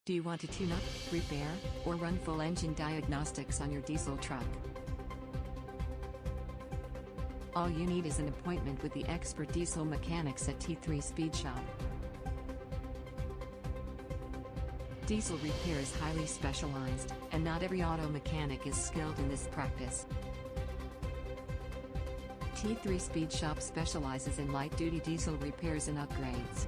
Do you want to tune up, repair, or run full engine diagnostics on your diesel truck? All you need is an appointment with the expert diesel mechanics at T3 Speed Shop. Diesel repair is highly specialized, and not every auto mechanic is skilled in this practice. T3 Speed Shop specializes in light-duty diesel repairs and upgrades.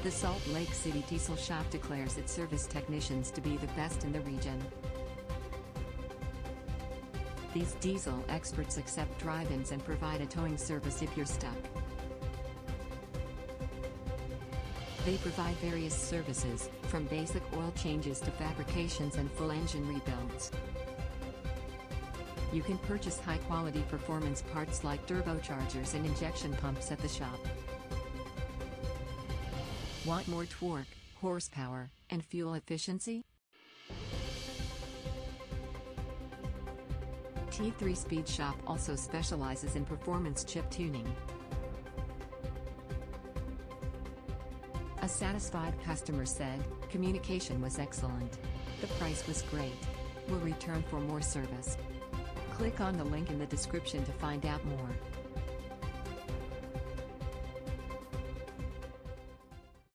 The Salt Lake City Diesel Shop declares its service technicians to be the best in the region. These diesel experts accept drive-ins and provide a towing service if you're stuck. They provide various services, from basic oil changes to fabrications and full engine rebuilds. You can purchase high-quality performance parts like turbochargers and injection pumps at the shop. Want more torque, horsepower, and fuel efficiency? T3 Speed Shop also specializes in performance chip tuning. A satisfied customer said, "Communication was excellent. The price was great. We'll return for more service." Click on the link in the description to find out more.